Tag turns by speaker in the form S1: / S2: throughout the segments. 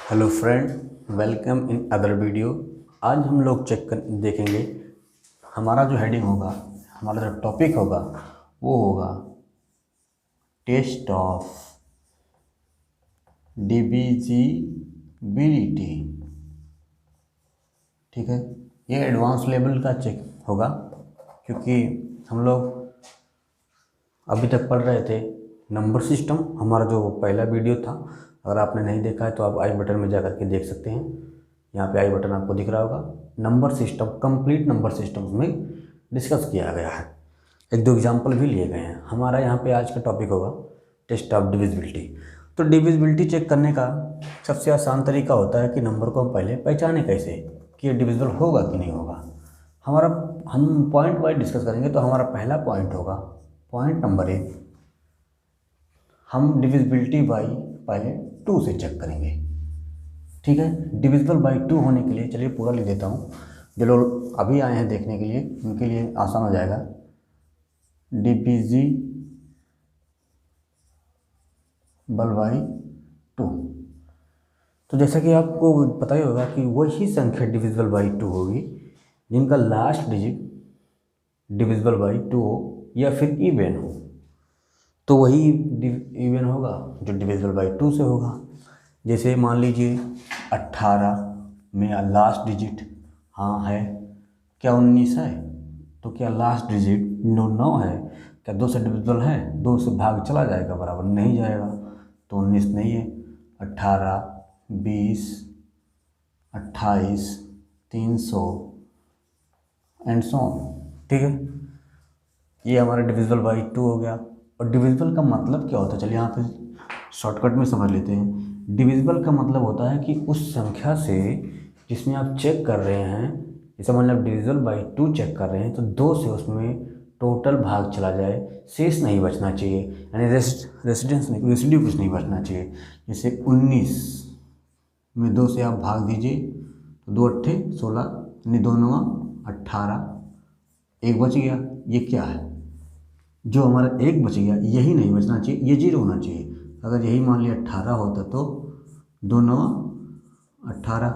S1: Hello friend, welcome in other video. आज हम लोग देखेंगे हमारा जो हेडिंग होगा, हमारा जो टॉपिक होगा वो होगा टेस्ट ऑफ डिविजिबिलिटी। ठीक है, ये एडवांस लेवल का चेक होगा क्योंकि हम लोग अभी तक पढ़ रहे थे नंबर सिस्टम। हमारा जो पहला वीडियो था, अगर आपने नहीं देखा है तो आप आई बटन में जा करके देख सकते हैं। यहाँ पे आई बटन आपको दिख रहा होगा। Number system, complete number system में डिस्कस किया गया है, एक दो एग्जाम्पल भी लिए गए हैं। हमारा यहाँ पे आज का टॉपिक होगा टेस्ट ऑफ डिविजिबिलिटी। तो डिविजिबिलिटी चेक करने का सबसे आसान तरीका होता है कि नंबर को हम पहले पहचाने कैसे कि ये डिविजिबल होगा कि नहीं होगा। हम पॉइंट वाइज डिस्कस करेंगे। तो हमारा पहला पॉइंट होगा, पॉइंट नंबर 1, हम डिविजिबिलिटी बाई पहले 2 से चेक करेंगे। ठीक है, डिविजिबल बाई 2 होने के लिए चलिए पूरा लिख देता हूँ। जो लोग अभी आए हैं देखने के लिए उनके लिए आसान हो जाएगा। Divisible by 2। तो जैसा कि आपको पता ही होगा कि वही संख्या डिविजिबल बाई 2 होगी जिनका लास्ट डिजिट डिविजिबल बाई 2 हो या फिर इवन हो। तो वही इवन होगा जो डिविजिबल बाई 2 से होगा। जैसे मान लीजिए 18 में लास्ट डिजिट हाँ है, क्या 19 है? तो क्या लास्ट डिजिट 9 है? क्या 2 से डिविजिबल है? 2 से भाग चला जाएगा, बराबर नहीं जाएगा, तो 19 नहीं है। 18, 20, 28, 300 एंड सो ऑन। ठीक है, ये हमारा डिविजिबल बाई 2 हो गया। और डिविजिबल का मतलब क्या होता है, चलिए यहाँ पे शॉर्टकट में समझ लेते हैं। डिविजिबल का मतलब होता है कि उस संख्या से जिसमें आप चेक कर रहे हैं, जैसे मतलब डिविजिबल बाई 2 चेक कर रहे हैं, तो 2 से उसमें टोटल भाग चला जाए, शेष नहीं बचना चाहिए, यानी रेसिड्यू कुछ नहीं बचना चाहिए। जैसे 19 में 2 से आप भाग दीजिए तो 2 अट्ठे 16, यानी 2 9 18, एक बच गया। ये क्या है? जो हमारा एक बच गया यही नहीं बचना चाहिए, ये 0 होना चाहिए। अगर यही मान लिया 18 होता तो 2 9 18,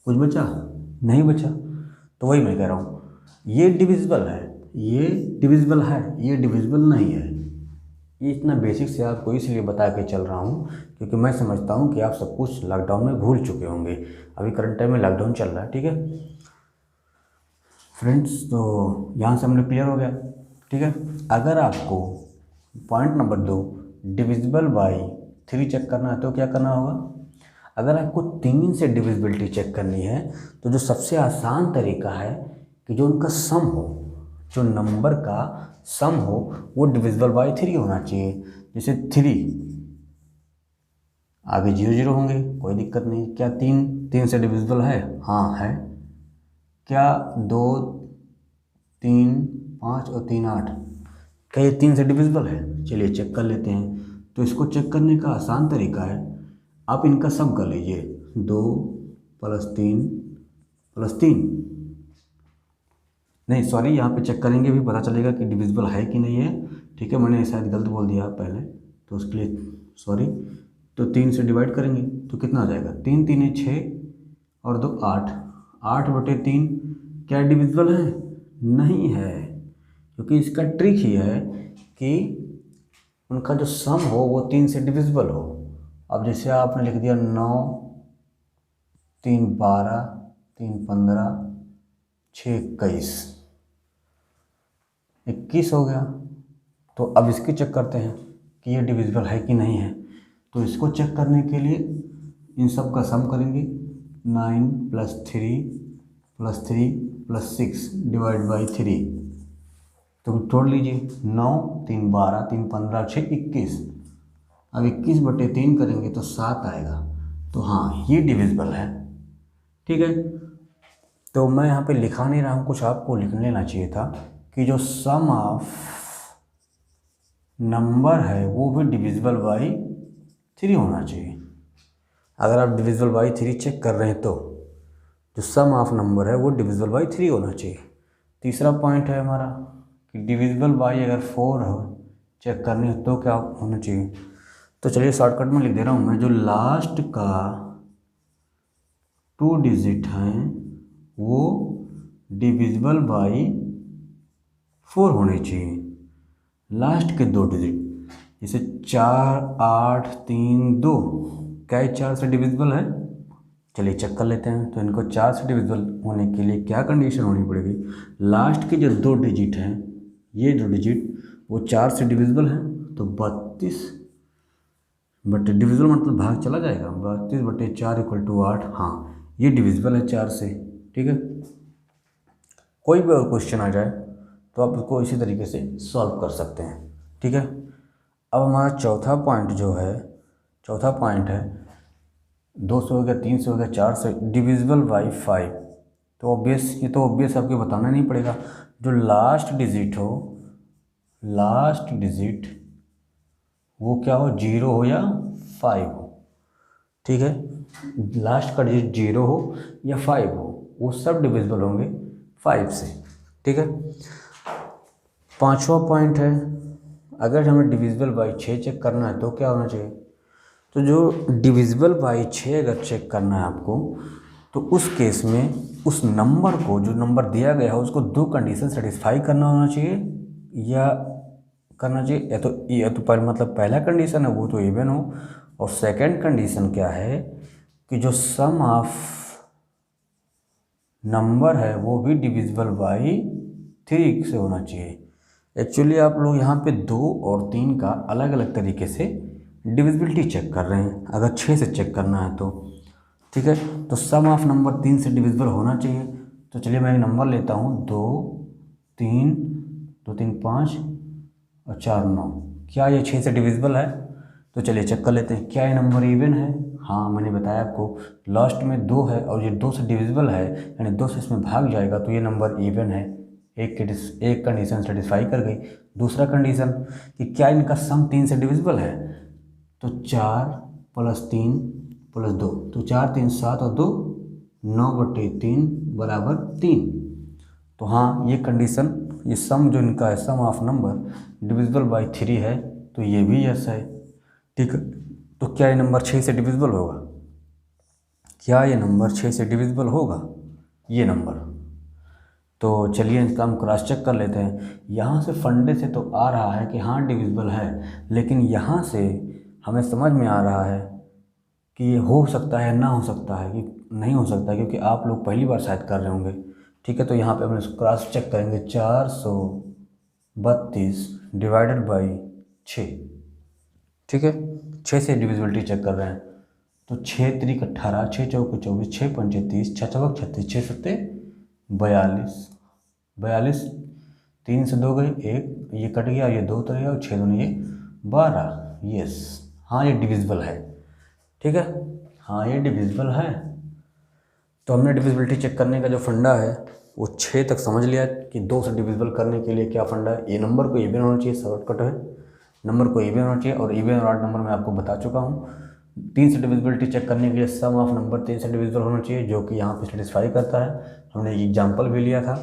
S1: कुछ बचा? नहीं बचा। तो वही मैं कह रहा हूँ, ये डिविजिबल है, ये डिविजिबल है, ये डिविजिबल नहीं है। ये इतना बेसिक से आपको इसलिए बता के चल रहा हूँ क्योंकि मैं समझता हूँ कि आप सब कुछ लॉकडाउन में भूल चुके होंगे। अभी करंट टाइम में लॉकडाउन चल रहा है। ठीक है फ्रेंड्स, तो यहाँ से हमने क्लियर हो गया। ठीक है, अगर आपको point number 2 divisible by 3 check करना है तो क्या करना होगा? अगर आपको 3 से डिविजिबिलिटी चेक करनी है तो जो सबसे आसान तरीका है कि जो उनका सम हो, जो नंबर का सम हो वो डिविजिबल बाई 3 होना चाहिए। जैसे 3 आगे 0 0 होंगे, कोई दिक्कत नहीं। क्या 3 से डिविजिबल है? हाँ है। क्या 2 3 5 और 3 8, क्या ये 3 से डिविजिबल है? चलिए चेक कर लेते हैं। तो इसको चेक करने का आसान तरीका है, आप इनका सम कर लीजिए। 2 + 3 + 3, नहीं सॉरी, यहाँ पे चेक करेंगे भी पता चलेगा कि डिविजिबल है कि नहीं है। ठीक है, मैंने शायद गलत बोल दिया पहले, तो उसके लिए सॉरी। तो 3 से डिवाइड करेंगे तो कितना आ जाएगा? 3 3 है 6 और 2 8, 8/3। क्या डिविजिबल है? नहीं है, क्योंकि इसका ट्रिक ही है कि उनका जो सम हो वो 3 से डिविजिबल हो। अब जैसे आपने लिख दिया 9 3 12 3 15 6 21 हो गया। तो अब इसकी चेक करते हैं कि ये डिविजिबल है कि नहीं है। तो इसको चेक करने के लिए इन सब का सम करेंगे। 9 + 3 + 3 + 6 डिवाइड बाई 3। तो तोड़ लीजिए, 9 3 12 3 15 6 21। अब 21/3 करेंगे तो 7 आएगा। तो हाँ, ये डिविजिबल है। ठीक है, तो मैं यहाँ पे लिखा नहीं रहा हूँ, कुछ आपको लिख लेना चाहिए था कि जो सम ऑफ नंबर है वो भी डिविजिबल बाई 3 होना चाहिए। अगर आप डिविजिबल बाई 3 चेक कर रहे हैं तो जो सम ऑफ नंबर है वो डिविजिबल बाई 3 होना चाहिए। तीसरा पॉइंट है हमारा कि डिविजिबल बाई अगर 4 हो चेक करनी हो तो क्या होना चाहिए। तो चलिए शॉर्टकट में लिख दे रहा हूँ मैं, जो लास्ट का 2 डिजिट हैं वो डिविजिबल बाई 4 होने चाहिए। लास्ट के 2 डिजिट जैसे 4, 8, 3, 2, क्या ये 4 से डिविजिबल है? चलिए चेक कर लेते हैं। तो इनको 4 से डिविजिबल होने के लिए क्या कंडीशन होनी पड़ेगी? लास्ट के जो 2 डिजिट हैं, ये 2 डिजिट वो 4 से डिविजिबल हैं, तो 32 बटे डिविजिबल मतलब भाग चला जाएगा, 32/4 = 8। हाँ, ये डिविजिबल है 4 से। ठीक है, कोई भी और क्वेश्चन आ जाए तो आप उसको इसी तरीके से सॉल्व कर सकते हैं। ठीक है, अब हमारा चौथा पॉइंट है 2 से हो गया, 3 से हो गया, 4 से डिविजिबल बाई 5। तो ये तो ऑब्वियस आपको बताना नहीं पड़ेगा। जो लास्ट डिजिट वो क्या हो, 0 हो या 5 हो। ठीक है, लास्ट का डिजिट 0 हो या 5 हो, वो सब डिविजिबल होंगे 5 से। ठीक है, पांचवा पॉइंट है, अगर हमें डिविजिबल बाई 6 चेक करना है तो क्या होना चाहिए? तो जो डिविजिबल बाई 6 अगर चेक करना है आपको, तो उस केस में उस नंबर को, जो नंबर दिया गया है उसको 2 कंडीशन सेटिस्फाई करना होना चाहिए या करना चाहिए। या तो पहला कंडीशन है वो तो इवन हो, और सेकंड कंडीशन क्या है कि जो सम ऑफ नंबर है वो भी डिविजिबल बाई 3 से होना चाहिए। एक्चुअली आप लोग यहाँ पे 2 और 3 का अलग अलग तरीके से डिविजिबिलिटी चेक कर रहे हैं, अगर 6 से चेक करना है तो। ठीक है, तो सम ऑफ नंबर 3 से डिविजिबल होना चाहिए। तो चलिए मैं एक नंबर लेता हूँ, 2, 3, 2, 3, 5 और 4, 9। क्या ये 6 से डिविजिबल है? तो चलिए चेक कर लेते हैं। क्या ये नंबर इवन है? हाँ, मैंने बताया आपको, लास्ट में 2 है और ये 2 से डिविजिबल है, यानी 2 से इसमें भाग जाएगा तो ये नंबर इवन है। एक कंडीशन सेटिस्फाई कर गई। दूसरा कंडीशन कि क्या इनका सम 3 से डिविजिबल है? तो 4 + 3 + 2, तो 4, 3, 7 और 2 9/3 = 3। तो हाँ, ये कंडीशन, ये सम जो इनका है, sum of number divisible by 3 है, तो ये भी यस है। ठीक है, तो क्या ये नंबर 6 से डिविजिबल होगा? क्या ये नंबर 6 से डिविजिबल होगा ये नंबर? तो चलिए इसका हम क्रॉस चेक कर लेते हैं। यहाँ से फंडे से तो आ रहा है कि हाँ डिविजिबल है, लेकिन यहाँ से हमें समझ में आ रहा है कि ये हो सकता है, ना हो सकता है, कि नहीं हो सकता, क्योंकि आप लोग पहली बार शायद कर रहे होंगे। ठीक है, तो यहाँ पे हम इसको क्रॉस चेक करेंगे। 432 डिवाइडेड बाई 6। ठीक है, 6 से डिविजिबिलिटी चेक कर रहे हैं। तो 6 × 3 = 18, 6 × 4 = 24, 6 × 5 = 30, 6 × 6 = 36, 6 × 7 = 42। 3 से 2 गए, 1 ये कट गया, ये 2 उतर गया, और 6 दूनी ये 12। यस, हाँ ये डिविजिबल है। ठीक है, हाँ ये डिविजिबल है। तो हमने डिविजिबिलिटी चेक करने का जो फंडा है वो 6 तक समझ लिया कि 2 से डिविजिबल करने के लिए क्या फंडा है। ये नंबर को इवन होना चाहिए, शॉर्टकट है, नंबर को इवन होना चाहिए, और इवन और ऑड नंबर मैं आपको बता चुका हूँ। 3 से डिविजिबिलिटी चेक करने के लिए सम ऑफ नंबर 3 से डिविजिबल होना चाहिए, जो कि यहाँ पे सेटिस्फाई करता है। हमने एक एग्जाम्पल भी लिया था।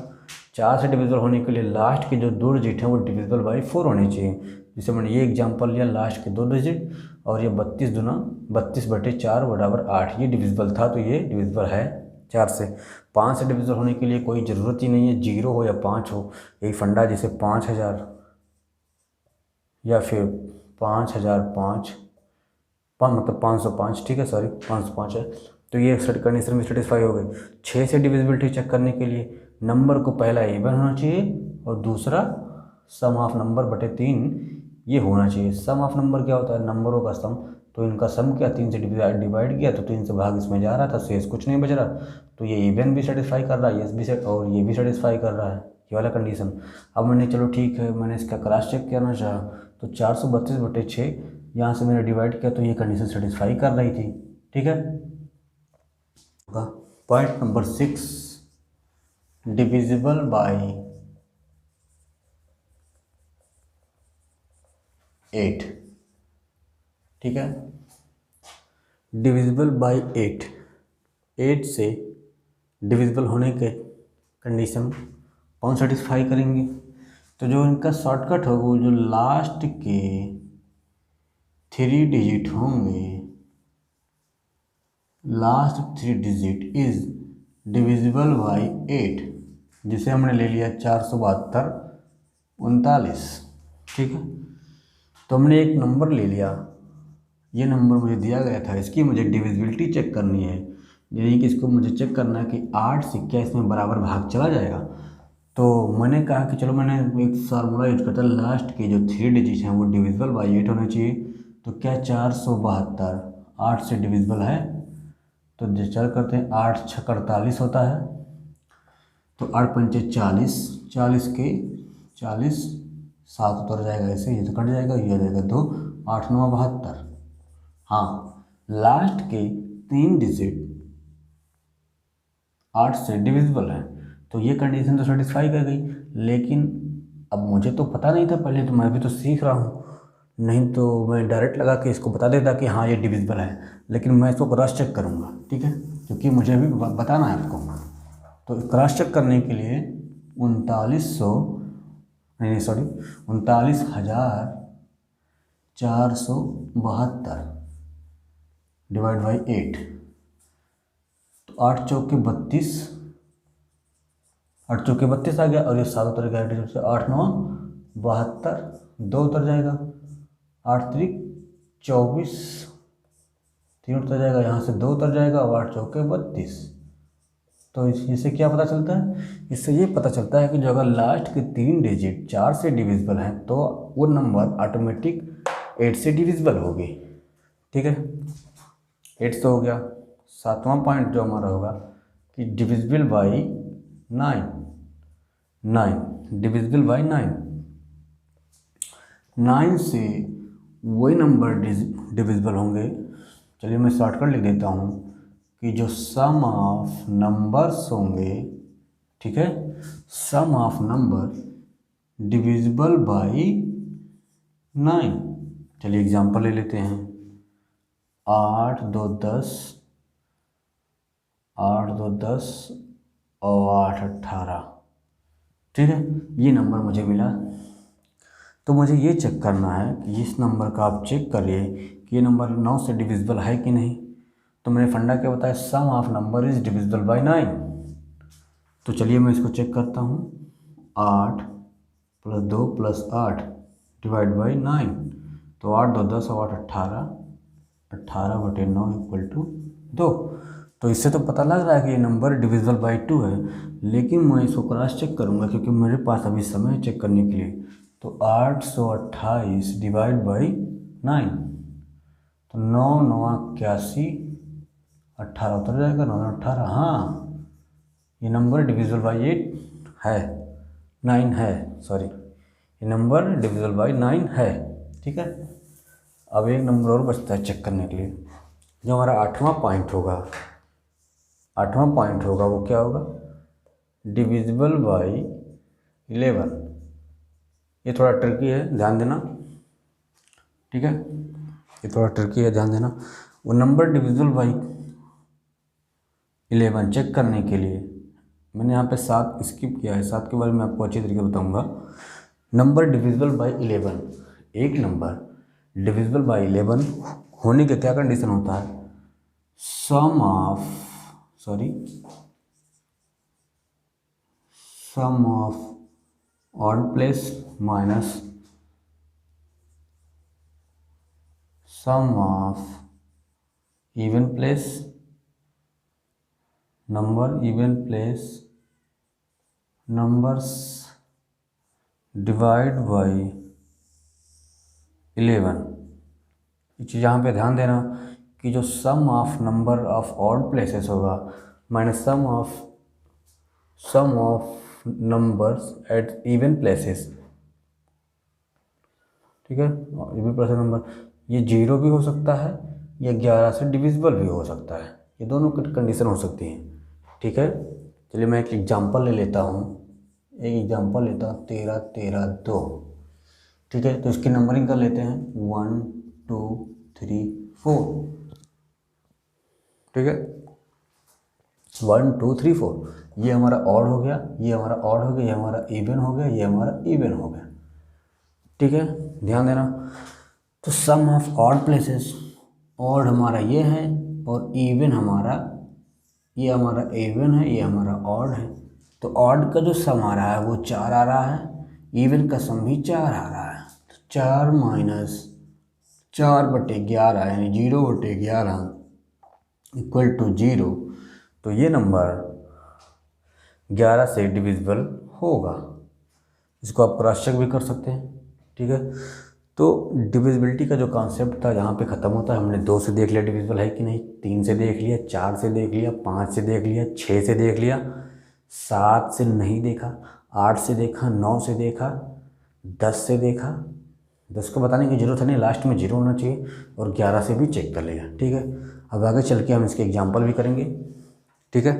S1: 4 से डिविजिबल होने के लिए लास्ट के जो 2 डिजिट हैं वो डिविजिबल बाई 4 होने चाहिए। जैसे मैंने ये एग्जाम्पल लिया, लास्ट के 2 डिजिट, और ये 32 दूना 32/4 = 8, ये डिविजिबल था, तो ये डिविजिबल है 4 से। 5 से डिविजिबल होने के लिए कोई ज़रूरत ही नहीं है, 0 हो या 5 हो। यही फंडा, जैसे 5000 या फिर 5005, मतलब 505। ठीक है, सॉरी 505 है, तो ये कंडीशन में सेटिस्फाई हो गई। 6 से डिविजिबिलिटी चेक करने के लिए नंबर को पहला इवन होना चाहिए और दूसरा सम ऑफ नंबर बटे 3 ये होना चाहिए। सम ऑफ नंबर क्या होता है? नंबरों का सम। तो इनका सम क्या, 3 से डिवाइड किया तो 3 से भाग इसमें जा रहा था, शेष कुछ नहीं बच रहा, तो ये इवन भी सेटिस्फाई कर रहा है, यस भी सेट, और ये भी सेटिस्फाई कर रहा है, ये वाला कंडीशन। अब मैंने, चलो ठीक है, मैंने इसका क्रॉस चेक करना चाहा, तो 432/6 यहाँ से मैंने डिवाइड किया, तो ये कंडीशन सेटिस्फाई कर रही थी। ठीक है, पॉइंट नंबर 6, डिविजिबल बाई 8। ठीक है, डिविजिबल बाई 8 से डिविजिबल होने के कंडीशन कौन सेटिस्फाई करेंगे? तो जो इनका शॉर्टकट होगा, वो जो लास्ट के 3 डिजिट होंगे, last 3 digit is divisible by 8, जिसे हमने ले लिया 472 39। ठीक है, तो हमने एक नंबर ले लिया, ये नंबर मुझे दिया गया था, इसकी मुझे डिविजिबिलिटी चेक करनी है, यानी कि इसको मुझे चेक करना है कि 8 से क्या इसमें बराबर भाग चला जाएगा। तो मैंने कहा कि चलो मैंने एक फार्मूला यूज करता, लास्ट के जो 3 डिजिट हैं वो डिविजिबल बाई 8 होने चाहिए। तो क्या 472 8 से डिविजिबल है, तो चल करते हैं, 8 6 48 होता है, तो 8 पंचे 40, 40 के 40 7 उतर जाएगा, ऐसे ये तो कट जाएगा, ये हो जाएगा 2, 8 9 72। हाँ, लास्ट के 3 डिजिट 8 से डिविजिबल है, तो ये कंडीशन तो सेटिस्फाई कर गई। लेकिन अब मुझे तो पता नहीं था पहले, तो मैं भी तो सीख रहा हूँ, नहीं तो मैं डायरेक्ट लगा के इसको बता देता कि हाँ ये डिविजिबल है, लेकिन मैं इसको क्रॉस चेक करूँगा। ठीक है, क्योंकि मुझे भी बताना है आपको। तो क्रॉस चेक करने के लिए 39,472 डिवाइड बाई 8, तो 8 चौके 32, 8 चौके 32 आ गया, और ये 7 उतर गया, 8 9 72, 2 उतर जाएगा, 8 3 24, 3 उतर जाएगा, यहाँ से 2 उतर जाएगा, और 8 चौके 32। तो इससे क्या पता चलता है, इससे ये पता चलता है कि जो अगर लास्ट के 3 डिजिट 4 से डिविजिबल हैं, तो वो नंबर ऑटोमेटिक 8 से डिविजिबल होगी। ठीक है, 8 से हो गया। 7वां पॉइंट जो हमारा होगा कि डिविजिबल बाई 9, डिविजिबल बाई 9 से वही नंबर डिविजिबल होंगे। चलिए मैं शॉर्टकट लिख देता हूँ कि जो सम ऑफ नंबर्स होंगे, ठीक है, sum of number divisible by 9। चलिए एग्जांपल ले लेते हैं, 8 2 10, 8 2 10 और 8 18। ठीक है, ये नंबर मुझे मिला। तो मुझे ये चेक करना है कि इस नंबर का आप चेक करिए कि ये नंबर 9 से डिविजिबल है कि नहीं। तो मैंने फंडा क्या बताया, sum of number is divisible by 9। तो चलिए मैं इसको चेक करता हूँ, 8 + 2 + 8 डिवाइड बाई 9, तो 8 2 10 और 8 18, 18/9 = 2। तो इससे तो पता लग रहा है कि ये नंबर डिविजिबल बाई 2 है, लेकिन मैं इसको क्रॉस चेक करूँगा क्योंकि मेरे पास अभी समय है चेक करने के लिए। तो 828 डिवाइड बाई 9, तो 9 9 81, 18 उतर जाएगा, 9 9 18। हाँ, ये नंबर डिविजिबल बाई 8 है, 9 है, सॉरी, ये नंबर डिविजिबल बाई 9 है। ठीक है, अब एक नंबर और बचता है चेक करने के लिए, जो हमारा 8वां पॉइंट होगा। 8वां पॉइंट होगा वो क्या होगा, डिविजिबल बाई 11। ये थोड़ा ट्रिकी है, ध्यान देना। ठीक है, ये थोड़ा ट्रिकी है, ध्यान देना। वो नंबर डिविजिबल बाई 11 चेक करने के लिए मैंने यहाँ पे 7 स्किप किया है, 7 के बारे में आपको अच्छी तरीके बताऊँगा। नंबर डिविजिबल बाई 11, एक नंबर डिविजिबल बाई 11 होने के क्या कंडीशन होता है, sum of odd place minus sum of even place numbers divide by 11। ये चीज़ यहाँ पे ध्यान देना कि जो sum of number of odd places होगा minus sum of numbers at even places. ठीक है, इवन प्लेस नंबर, ये 0 भी हो सकता है या 11 से डिविजिबल भी हो सकता है, ये दोनों कंडीशन हो सकती हैं। ठीक है, चलिए मैं एक एग्जांपल ले लेता हूँ, 13 13 2। ठीक है, तो इसकी नंबरिंग कर लेते हैं, 1 2 3 4। ठीक है, 1 2 3 4, ये हमारा ऑड हो गया, ये हमारा ऑड हो गया, ये हमारा इवन हो गया, ये हमारा इवन हो गया। ठीक है, ध्यान देना। तो सम ऑफ ऑड प्लेसेस, ऑड हमारा ये है और इवन हमारा ये हमारा इवन है, ये हमारा ऑड है। तो ऑड का जो सम आ रहा है वो 4 आ रहा है, इवन का सम भी 4 आ रहा है। तो 4 माइनस 4/11 यानी 0/11 इक्वल टू 0। तो ये नंबर 11 से डिविजिबल होगा। इसको आप क्रॉस चेक भी कर सकते हैं, ठीक है। तो डिविजिबिलिटी का जो कॉन्सेप्ट था यहाँ पे ख़त्म होता है। हमने 2 से देख लिया डिविजिबल है कि नहीं, 3 से देख लिया, 4 से देख लिया, 5 से देख लिया, 6 से देख लिया, 7 से नहीं देखा, 8 से देखा, 9 से देखा, 10 से देखा। 10 को बताने की जरूरत नहीं, लास्ट में 0 होना चाहिए, और 11 से भी चेक कर लिया, ठीक है। अब आगे चल के हम इसके एग्जाम्पल भी करेंगे, ठीक है।